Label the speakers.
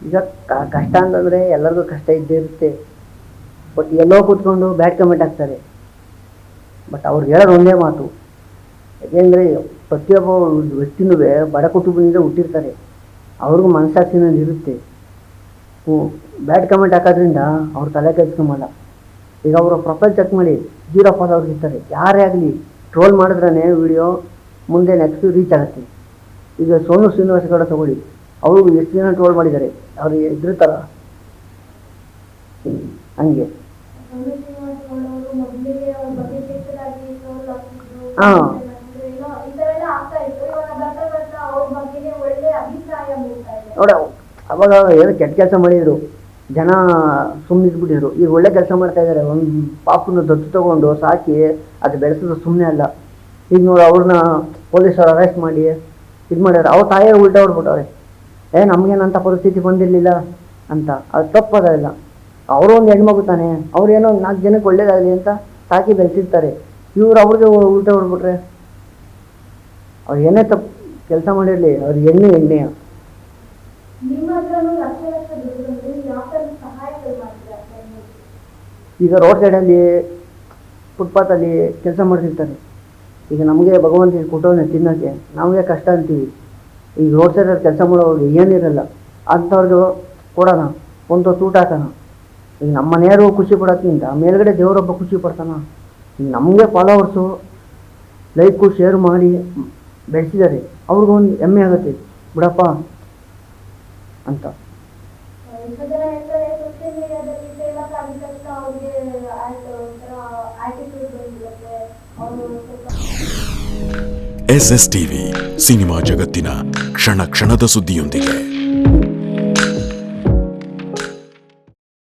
Speaker 1: ಈಗ ಕಷ್ಟ ಅಂತಂದರೆ ಎಲ್ಲರಿಗೂ ಕಷ್ಟ ಇದ್ದೇ ಇರುತ್ತೆ. ಬಟ್ ಎಲ್ಲೋ ಕೂತ್ಕೊಂಡು ಬ್ಯಾಡ್ ಕಮೆಂಟ್ ಆಗ್ತಾರೆ. ಬಟ್ ಅವ್ರಿಗೆ ಹೇಳೋದು ಒಂದೇ ಮಾತು, ಯಾಕೆಂದರೆ ಪ್ರತಿಯೊಬ್ಬ ವ್ಯಕ್ತಿನೂ ಬಡ ಕುಟುಂಬದಿಂದ ಹುಟ್ಟಿರ್ತಾರೆ, ಅವ್ರಿಗೂ ಮನಸ್ಸಾಕ್ಷಿನಲ್ಲಿ ಇರುತ್ತೆ. ಬ್ಯಾಡ್ ಕಮೆಂಟ್ ಹಾಕೋದ್ರಿಂದ ಅವ್ರು ತಲೆ ಕೆಡ್ಸ್ಕೊಂಬಲ್ಲ. ಈಗ ಅವರ ಪ್ರೊಫೈಲ್ ಚೆಕ್ ಮಾಡಿ 0 ಫಾಲೋವರ್ಸ್ ಇರ್ತಾರೆ. ಯಾರೇ ಆಗಲಿ ಟ್ರೋಲ್ ಮಾಡಿದ್ರೇ ವಿಡಿಯೋ ಮುಂದೆ ನೆಕ್ಸ್ಟ್ ರೀಚ್ ಆಗುತ್ತೆ. ಈಗ ಸೋನು ಶ್ರೀನಿವಾಸ್ ಗೌಡ ತಗೊಳ್ಳಿ, ಅವರು ಎಷ್ಟು ಜನ ಟ್ರೋಲ್ ಮಾಡಿದ್ದಾರೆ, ಅವ್ರಿಗೆ ಎದುರುತ್ತರ ಹಂಗೆ. ಹಾಂ, ನೋಡ ಅವಾಗ ಏನೋ ಕೆಟ್ಟ ಕೆಲಸ ಮಾಡಿದರು, ಜನ ಸುಮ್ಮನಿದ್ಬಿಟ್ಟಿದ್ರು. ಈಗ ಒಳ್ಳೆ ಕೆಲಸ ಮಾಡ್ತಾ ಇದ್ದಾರೆ. ಒಂದು ಪಾಪನ್ನು ದತ್ತು ತಗೊಂಡು ಸಾಕಿ ಅದು ಬೆಳೆಸೋದು ಸುಮ್ಮನೆ ಅಲ್ಲ. ಈಗ ನೋಡಿ ಅವ್ರನ್ನ ಪೊಲೀಸರು ಅರೆಸ್ಟ್ ಮಾಡಿ ಇದು ಮಾಡ್ಯಾರ. ಅವ್ರ ತಾಯೇ ಉಲ್ಟಾ ಹೊಡ್ಬಿಟ್ಟವ್ರೆ, ನಮಗೇನಂಥ ಪರಿಸ್ಥಿತಿ ಬಂದಿರಲಿಲ್ಲ ಅಂತ. ಅದು ತಪ್ಪೋದಿಲ್ಲ. ಅವರು ಒಂದು ಹೆಣ್ಮಗು ತಾನೆ, ಅವ್ರೇನೋ 4 ಜನಕ್ಕೆ ಒಳ್ಳೇದಾಗಲಿ ಅಂತ ಸಾಕಿ ಬೆಳೆಸಿರ್ತಾರೆ. ಇವ್ರು ಅವ್ರಿಗೆ ಉಲ್ಟಾ ಹೊಡ್ಬಿಟ್ರೆ ಅವ್ರು ಏನೇ ತಪ್ಪು ಕೆಲಸ ಮಾಡಿರಲಿ, ಅವ್ರಿಗೆ ಎಣ್ಣೆಯ. ಈಗ ರೋಡ್ ಸೈಡಲ್ಲಿ ಫುಟ್ಪಾತಲ್ಲಿ ಕೆಲಸ ಮಾಡ್ತಿರ್ತಾರೆ. ಈಗ ನಮಗೆ ಭಗವಂತ ಕೊಟ್ಟವನ್ನೇ ತಿನ್ನೋಕ್ಕೆ, ನಮಗೆ ಕಷ್ಟ ಅಂತೀವಿ. ಈಗ ರೋಡ್ ಸೈಡಲ್ಲಿ ಕೆಲಸ ಮಾಡೋರಿಗೆ ಏನಿರಲ್ಲ, ಅಂಥವ್ರಿಗೆ ಕೊಡೋಣ, ಒಂದು ಊಟ ಹಾಕೋಣ. ಈಗ ನಮ್ಮ ಮನೆಯವರು ಖುಷಿ ಪಡೋಕ್ಕಿಂತ ಮೇಲ್ಗಡೆ ದೇವರೊಬ್ಬ ಖುಷಿ ಪಡ್ತಾನ. ಈಗ ನಮಗೆ ಫಾಲೋವರ್ಸು ಲೈಕು ಶೇರ್ ಮಾಡಿ ಬೆಳೆಸಿದ್ದಾರೆ, ಅವ್ರಿಗೊಂದು ಹೆಮ್ಮೆ ಆಗುತ್ತೆ ಬಿಡಪ್ಪ ಅಂತ.
Speaker 2: SS ಟಿವಿ, ಸಿನಿಮಾ ಜಗತ್ತಿನ ಕ್ಷಣ ಕ್ಷಣದ ಸುದ್ದಿಯೊಂದಿಗೆ.